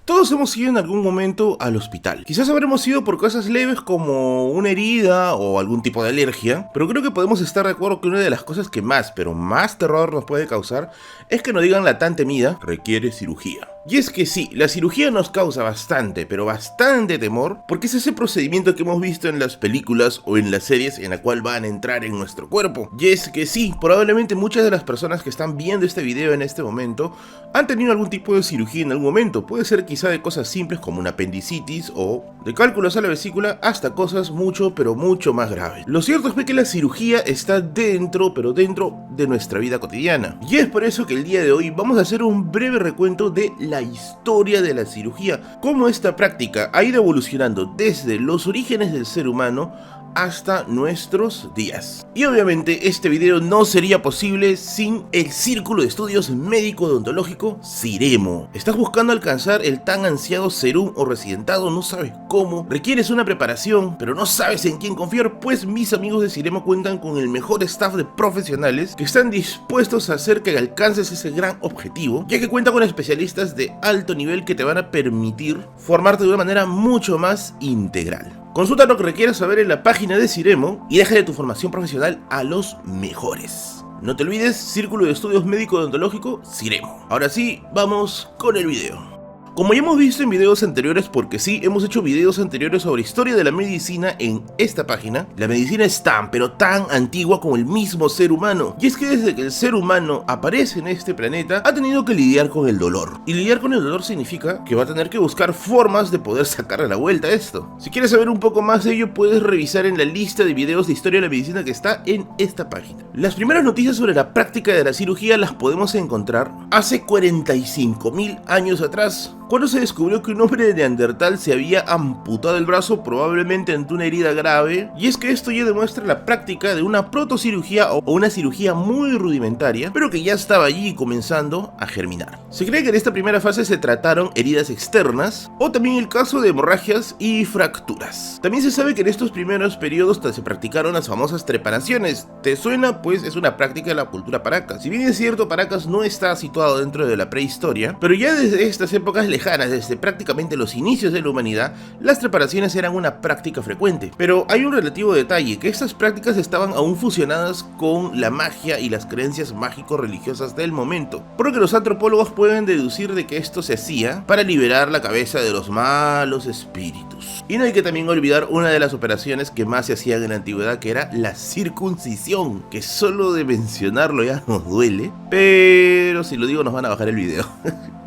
Todos hemos ido en algún momento al hospital. Quizás habremos ido por cosas leves como una herida o algún tipo de alergia, pero creo que podemos estar de acuerdo que una de las cosas que más, pero más terror nos puede causar es que nos digan la tan temida, requiere cirugía. Y es que sí, la cirugía nos causa bastante, pero bastante temor, porque es ese procedimiento que hemos visto en las películas o en las series en la cual van a entrar en nuestro cuerpo. Y es que sí, probablemente muchas de las personas que están viendo este video en este momento han tenido algún tipo de cirugía en algún momento. Puede ser quizá de cosas simples como una apendicitis o de cálculos a la vesícula hasta cosas mucho, pero mucho más graves. Lo cierto es que la cirugía está dentro, pero dentro de nuestra vida cotidiana. Y es por eso que el día de hoy vamos a hacer un breve recuento de la historia de la cirugía, cómo esta práctica ha ido evolucionando desde los orígenes del ser humano hasta nuestros días. Y obviamente este video no sería posible sin el Círculo de Estudios Médico Odontológico Ciremo. ¿Estás buscando alcanzar el tan ansiado serum o residentado? ¿No sabes cómo? ¿Requieres una preparación pero no sabes en quién confiar? Pues mis amigos de Ciremo cuentan con el mejor staff de profesionales que están dispuestos a hacer que alcances ese gran objetivo, ya que cuentan con especialistas de alto nivel que te van a permitir formarte de una manera mucho más integral. Consulta lo que requieras saber en la página de Ciremo y déjale tu formación profesional a los mejores. No te olvides, Círculo de Estudios Médico Odontológico Ciremo. Ahora sí, vamos con el video. Como ya hemos visto en videos anteriores, porque sí, hemos hecho videos anteriores sobre historia de la medicina en esta página, la medicina es tan, pero tan antigua como el mismo ser humano. Y es que desde que el ser humano aparece en este planeta, ha tenido que lidiar con el dolor. Y lidiar con el dolor significa que va a tener que buscar formas de poder sacarle la vuelta a esto. Si quieres saber un poco más de ello, puedes revisar en la lista de videos de historia de la medicina que está en esta página. Las primeras noticias sobre la práctica de la cirugía las podemos encontrar hace 45.000 años atrás, cuando se descubrió que un hombre de Neandertal se había amputado el brazo probablemente ante una herida grave, y es que esto ya demuestra la práctica de una protocirugía o una cirugía muy rudimentaria, pero que ya estaba allí comenzando a germinar. Se cree que en esta primera fase se trataron heridas externas, o también el caso de hemorragias y fracturas. También se sabe que en estos primeros periodos se practicaron las famosas trepanaciones. ¿Te suena? Pues es una práctica de la cultura paraca. Si bien es cierto, Paracas no está situado dentro de la prehistoria, pero ya desde estas épocas lejanas, desde prácticamente los inicios de la humanidad, las trepanaciones eran una práctica frecuente. Pero hay un relativo detalle, que estas prácticas estaban aún fusionadas con la magia y las creencias mágico-religiosas del momento, por lo que los antropólogos pueden deducir de que esto se hacía para liberar la cabeza de los malos espíritus. Y no hay que también olvidar una de las operaciones que más se hacían en la antigüedad, que era la circuncisión, que solo de mencionarlo ya nos duele, pero si lo digo nos van a bajar el video.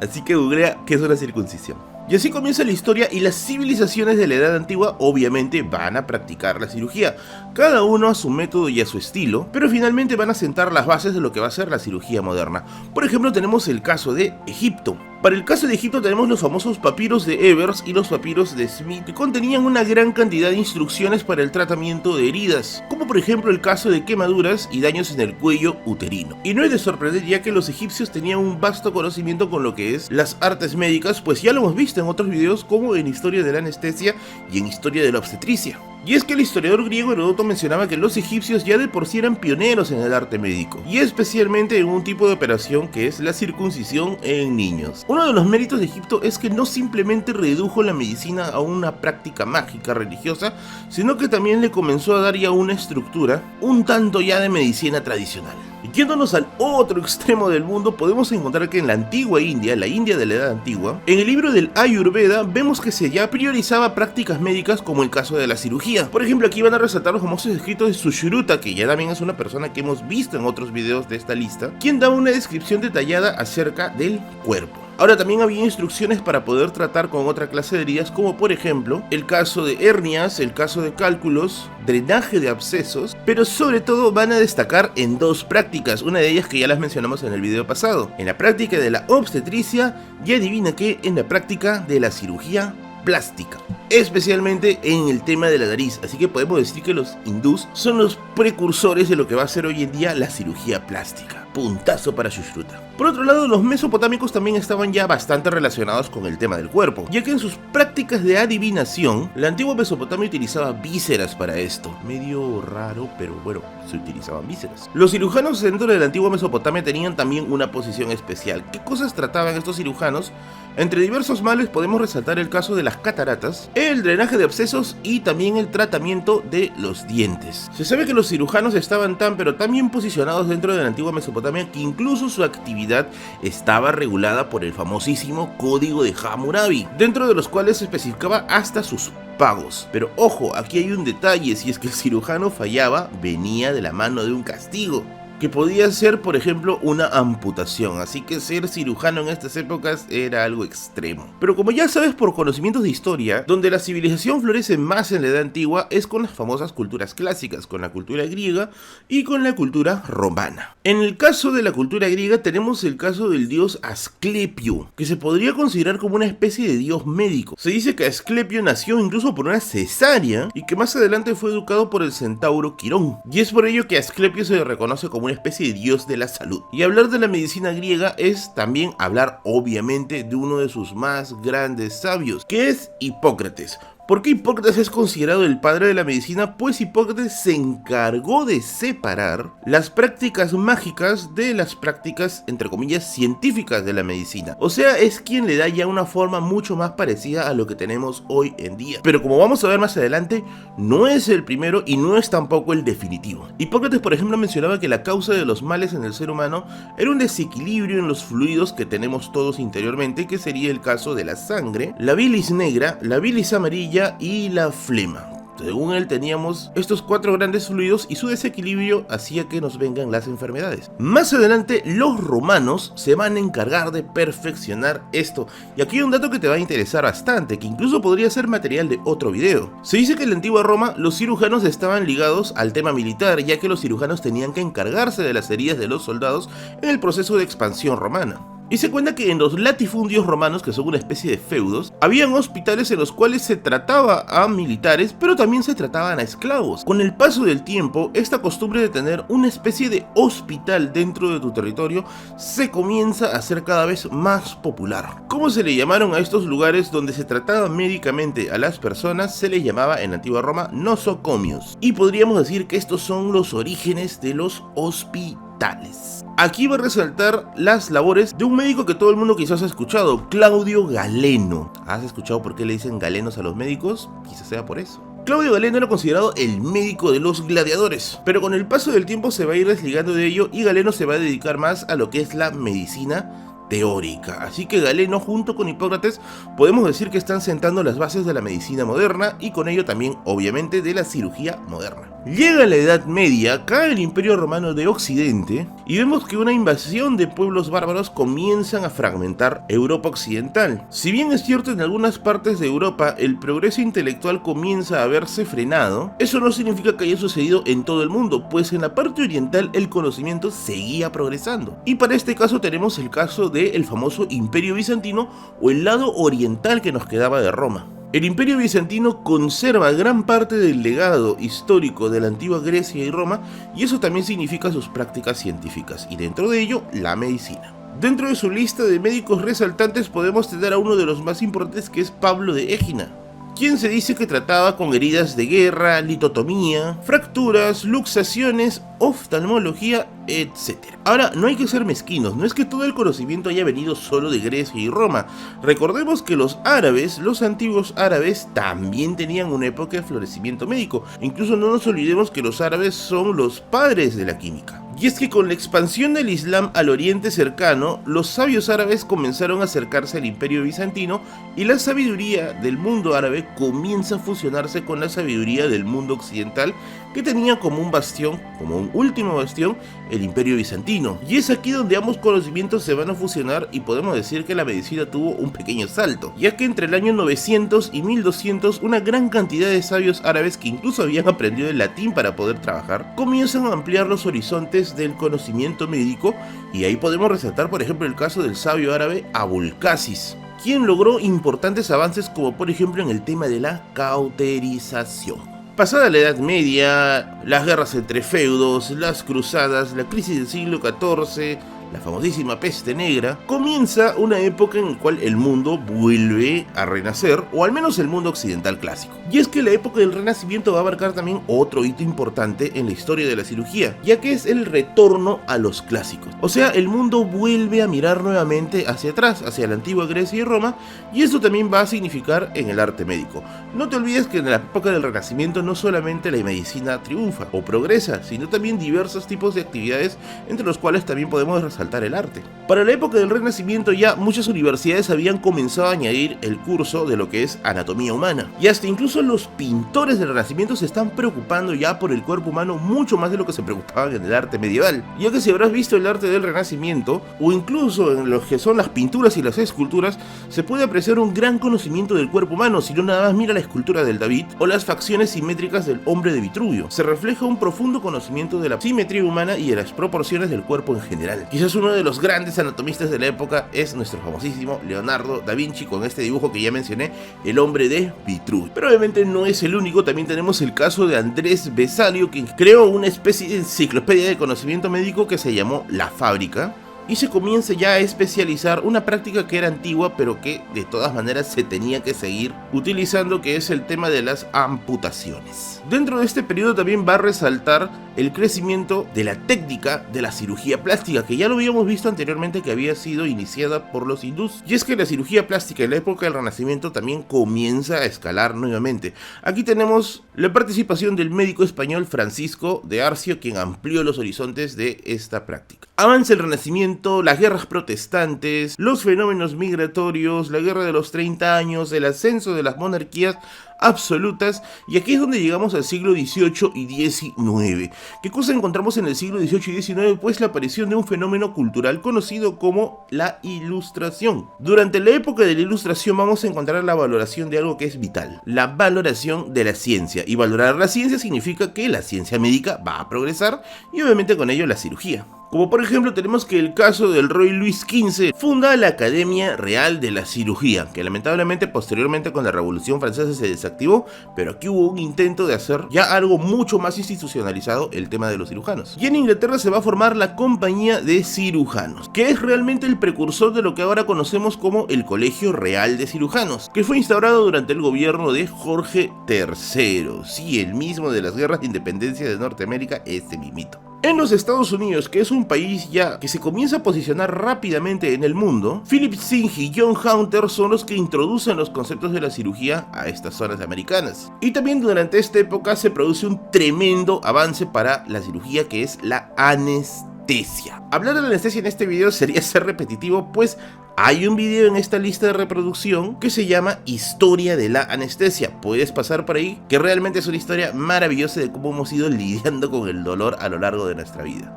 Así que googlea qué es una circuncisión. Y así comienza la historia, y las civilizaciones de la edad antigua obviamente van a practicar la cirugía, cada uno a su método y a su estilo, pero finalmente van a sentar las bases de lo que va a ser la cirugía moderna. Por ejemplo, tenemos el caso de Egipto. Para el caso de Egipto tenemos los famosos papiros de Ebers y los papiros de Smith, que contenían una gran cantidad de instrucciones para el tratamiento de heridas, como por ejemplo el caso de quemaduras y daños en el cuello uterino. Y no es de sorprender, ya que los egipcios tenían un vasto conocimiento con lo que es las artes médicas, pues ya lo hemos visto en otros videos como en historia de la anestesia y en historia de la obstetricia. Y es que el historiador griego Heródoto mencionaba que los egipcios ya de por sí eran pioneros en el arte médico, y especialmente en un tipo de operación que es la circuncisión en niños. Uno de los méritos de Egipto es que no simplemente redujo la medicina a una práctica mágica religiosa, sino que también le comenzó a dar ya una estructura un tanto ya de medicina tradicional. Y yéndonos al otro extremo del mundo, podemos encontrar que en la antigua India, la India de la edad antigua, en el libro del Ayurveda vemos que se ya priorizaba prácticas médicas como el caso de la cirugía. Por ejemplo, aquí van a resaltar los famosos escritos de Sushruta, que ya también es una persona que hemos visto en otros videos de esta lista, quien da una descripción detallada acerca del cuerpo. Ahora, también había instrucciones para poder tratar con otra clase de heridas, como por ejemplo el caso de hernias, el caso de cálculos, drenaje de abscesos, pero sobre todo van a destacar en dos prácticas, una de ellas que ya las mencionamos en el video pasado, en la práctica de la obstetricia y adivina qué, en la práctica de la cirugía plástica, especialmente en el tema de la nariz. Así que podemos decir que los hindús son los precursores de lo que va a ser hoy en día la cirugía plástica. puntazo para Shushruta. Por otro lado, los mesopotámicos también estaban ya bastante relacionados con el tema del cuerpo, ya que en sus prácticas de adivinación, la antigua Mesopotamia utilizaba vísceras para esto. Medio raro, pero bueno, se utilizaban vísceras. Los cirujanos dentro de la antigua Mesopotamia tenían también una posición especial. ¿Qué cosas trataban estos cirujanos? Entre diversos males podemos resaltar el caso de las cataratas, el drenaje de abscesos y también el tratamiento de los dientes. Se sabe que los cirujanos estaban tan bien posicionados dentro de la antigua Mesopotamia que incluso su actividad estaba regulada por el famosísimo Código de Hammurabi, dentro de los cuales se especificaba hasta sus pagos. Pero ojo, aquí hay un detalle: si es que el cirujano fallaba, venía de la mano de un castigo, que podía ser, por ejemplo, una amputación, así que ser cirujano en estas épocas era algo extremo. Pero como ya sabes por conocimientos de historia, donde la civilización florece más en la Edad Antigua es con las famosas culturas clásicas, con la cultura griega y con la cultura romana. En el caso de la cultura griega tenemos el caso del dios Asclepio, que se podría considerar como una especie de dios médico. Se dice que Asclepio nació incluso por una cesárea y que más adelante fue educado por el centauro Quirón, y es por ello que Asclepio se le reconoce como una especie de dios de la salud. Y hablar de la medicina griega es también hablar obviamente de uno de sus más grandes sabios, que es Hipócrates. ¿Por qué Hipócrates es considerado el padre de la medicina? Pues Hipócrates se encargó de separar las prácticas mágicas de las prácticas, entre comillas, científicas de la medicina. O sea, es quien le da ya una forma mucho más parecida a lo que tenemos hoy en día. Pero como vamos a ver más adelante, no es el primero y no es tampoco el definitivo. Hipócrates, por ejemplo, mencionaba que la causa de los males en el ser humano era un desequilibrio en los fluidos que tenemos todos interiormente, que sería el caso de la sangre, la bilis negra, la bilis amarilla y la flema. Según él, teníamos estos 4 grandes fluidos y su desequilibrio hacía que nos vengan las enfermedades. Más adelante, los romanos se van a encargar de perfeccionar esto. Y aquí hay un dato que te va a interesar bastante, que incluso podría ser material de otro video. Se dice que en la antigua Roma los cirujanos estaban ligados al tema militar, ya que los cirujanos tenían que encargarse de las heridas de los soldados en el proceso de expansión romana. Y se cuenta que en los latifundios romanos, que son una especie de feudos, habían hospitales en los cuales se trataba a militares, pero también se trataban a esclavos. Con el paso del tiempo, esta costumbre de tener una especie de hospital dentro de tu territorio se comienza a hacer cada vez más popular. ¿Cómo se le llamaron a estos lugares donde se trataba médicamente a las personas? Se les llamaba en la antigua Roma nosocomios. Y podríamos decir que estos son los orígenes de los hospitales. Aquí va a resaltar las labores de un médico que todo el mundo quizás ha escuchado, Claudio Galeno. ¿Has escuchado por qué le dicen galenos a los médicos? Quizás sea por eso. Claudio Galeno era considerado el médico de los gladiadores, pero con el paso del tiempo se va a ir desligando de ello y Galeno se va a dedicar más a lo que es la medicina teórica. Así que Galeno junto con Hipócrates podemos decir que están sentando las bases de la medicina moderna y con ello también obviamente de la cirugía moderna. Llega la Edad Media, cae el Imperio Romano de Occidente y vemos que una invasión de pueblos bárbaros comienzan a fragmentar Europa Occidental. Si bien es cierto en algunas partes de Europa el progreso intelectual comienza a verse frenado, eso no significa que haya sucedido en todo el mundo, pues en la parte oriental el conocimiento seguía progresando. Y para este caso tenemos el caso del famoso Imperio Bizantino o el lado oriental que nos quedaba de Roma. El Imperio Bizantino conserva gran parte del legado histórico de la antigua Grecia y Roma, y eso también significa sus prácticas científicas, y dentro de ello, la medicina. Dentro de su lista de médicos resaltantes podemos tener a uno de los más importantes, que es Pablo de Égina, quien se dice que trataba con heridas de guerra, litotomía, fracturas, luxaciones, oftalmología, etc. Ahora, no hay que ser mezquinos, no es que todo el conocimiento haya venido solo de Grecia y Roma. Recordemos que los árabes, los antiguos árabes, también tenían una época de florecimiento médico. Incluso no nos olvidemos que los árabes son los padres de la química. Y es que con la expansión del Islam al Oriente cercano, los sabios árabes comenzaron a acercarse al Imperio Bizantino y la sabiduría del mundo árabe comienza a fusionarse con la sabiduría del mundo occidental, que tenía como un bastión, como un último bastión, el Imperio Bizantino. Y es aquí donde ambos conocimientos se van a fusionar y podemos decir que la medicina tuvo un pequeño salto, ya que entre el año 900 y 1200 una gran cantidad de sabios árabes que incluso habían aprendido el latín para poder trabajar, comienzan a ampliar los horizontes del conocimiento médico, y ahí podemos resaltar por ejemplo el caso del sabio árabe Abul Qasis, quien logró importantes avances como por ejemplo en el tema de la cauterización. Pasada la Edad Media, las guerras entre feudos, las cruzadas, la crisis del siglo XIV, la famosísima peste negra, comienza una época en la cual el mundo vuelve a renacer, o al menos el mundo occidental clásico. Y es que la época del Renacimiento va a abarcar también otro hito importante en la historia de la cirugía, ya que es el retorno a los clásicos. O sea, el mundo vuelve a mirar nuevamente hacia atrás, hacia la antigua Grecia y Roma, y esto también va a significar en el arte médico. No te olvides que en la época del Renacimiento no solamente la medicina triunfa o progresa, sino también diversos tipos de actividades, entre los cuales también podemos resaltar el arte. Para la época del Renacimiento ya muchas universidades habían comenzado a añadir el curso de lo que es anatomía humana, y hasta incluso los pintores del Renacimiento se están preocupando ya por el cuerpo humano mucho más de lo que se preocupaban en el arte medieval, ya que si habrás visto el arte del Renacimiento, o incluso en lo que son las pinturas y las esculturas, se puede apreciar un gran conocimiento del cuerpo humano. Si no, nada más mira la escultura del David o las facciones simétricas del hombre de Vitruvio. Se refleja un profundo conocimiento de la simetría humana y de las proporciones del cuerpo en general. Quizás uno de los grandes anatomistas de la época es nuestro famosísimo Leonardo da Vinci, con este dibujo que ya mencioné, el hombre de Vitruvio. Pero obviamente no es el único, también tenemos el caso de Andrés Vesalio, quien creó una especie de enciclopedia de conocimiento médico que se llamó La Fábrica, y se comienza ya a especializar una práctica que era antigua pero que de todas maneras se tenía que seguir utilizando, que es el tema de las amputaciones. Dentro de este periodo también va a resaltar el crecimiento de la técnica de la cirugía plástica, que ya lo habíamos visto anteriormente que había sido iniciada por los hindús. Y es que la cirugía plástica en la época del Renacimiento también comienza a escalar nuevamente. Aquí tenemos la participación del médico español Francisco de Arcio, quien amplió los horizontes de esta práctica. Avanza el Renacimiento, las guerras protestantes, los fenómenos migratorios, la guerra de los 30 años, el ascenso de las monarquías absolutas, y aquí es donde llegamos al siglo XVIII y XIX. ¿Qué cosa encontramos en el siglo XVIII y XIX? Pues la aparición de un fenómeno cultural conocido como la Ilustración. Durante la época de la Ilustración vamos a encontrar la valoración de algo que es vital, la valoración de la ciencia, y valorar la ciencia significa que la ciencia médica va a progresar y obviamente con ello la cirugía. Como por ejemplo tenemos que el caso del rey Luis XV funda la Academia Real de la Cirugía, que lamentablemente posteriormente con la Revolución Francesa se desactivó, pero aquí hubo un intento de hacer ya algo mucho más institucionalizado, el tema de los cirujanos. Y en Inglaterra se va a formar la Compañía de Cirujanos, que es realmente el precursor de lo que ahora conocemos como el Colegio Real de Cirujanos, que fue instaurado durante el gobierno de Jorge III, sí, el mismo de las guerras de independencia de Norteamérica, este mismito. En los Estados Unidos, que es un país ya que se comienza a posicionar rápidamente en el mundo, Philip Singh y John Hunter son los que introducen los conceptos de la cirugía a estas zonas americanas. Y también durante esta época se produce un tremendo avance para la cirugía, que es la anestesia. Hablar de la anestesia en este video sería ser repetitivo, pues hay un video en esta lista de reproducción que se llama Historia de la Anestesia. Puedes pasar por ahí, que realmente es una historia maravillosa de cómo hemos ido lidiando con el dolor a lo largo de nuestra vida.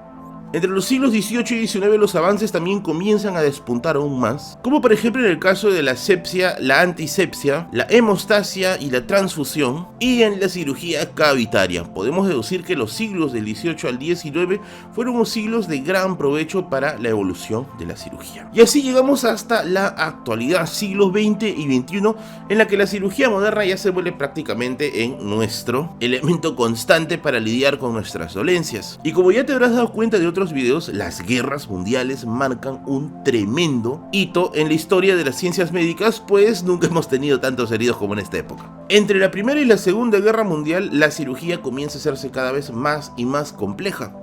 Entre los siglos XVIII y XIX los avances también comienzan a despuntar aún más, como por ejemplo en el caso de la asepsia, la antisepsia, la hemostasia y la transfusión, y en la cirugía cavitaria. Podemos deducir que los siglos del XVIII al XIX fueron unos siglos de gran provecho para la evolución de la cirugía. Y así llegamos hasta la actualidad, siglos XX y XXI, en la que la cirugía moderna ya se vuelve prácticamente en nuestro elemento constante para lidiar con nuestras dolencias. Y como ya te habrás dado cuenta de otros videos, las guerras mundiales marcan un tremendo hito en la historia de las ciencias médicas, pues nunca hemos tenido tantos heridos como en esta época. Entre la Primera y la Segunda Guerra Mundial, la cirugía comienza a hacerse cada vez más y más compleja,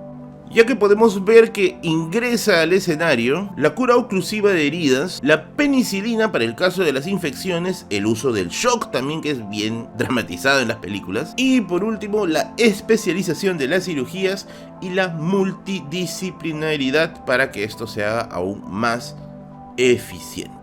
ya que podemos ver que ingresa al escenario la cura oclusiva de heridas, la penicilina para el caso de las infecciones, el uso del shock también, que es bien dramatizado en las películas, y por último la especialización de las cirugías y la multidisciplinaridad para que esto se haga aún más eficiente.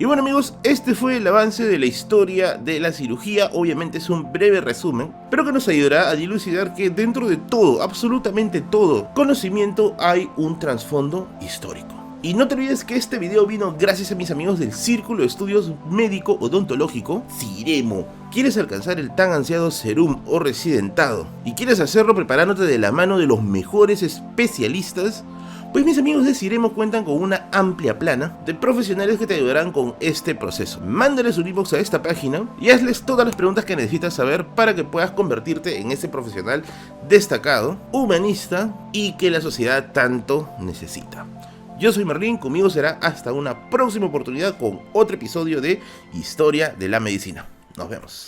Y bueno amigos, este fue el avance de la historia de la cirugía. Obviamente es un breve resumen, pero que nos ayudará a dilucidar que dentro de todo, absolutamente todo conocimiento, hay un trasfondo histórico. Y no te olvides que este video vino gracias a mis amigos del Círculo de Estudios Médico Odontológico, Ciremo. ¿Quieres alcanzar el tan ansiado serum o residentado? ¿Y quieres hacerlo preparándote de la mano de los mejores especialistas? Pues mis amigos de Siremo cuentan con una amplia plana de profesionales que te ayudarán con este proceso. Mándales un inbox a esta página y hazles todas las preguntas que necesitas saber para que puedas convertirte en ese profesional destacado, humanista y que la sociedad tanto necesita. Yo soy Merlín, conmigo será hasta una próxima oportunidad con otro episodio de Historia de la Medicina. Nos vemos.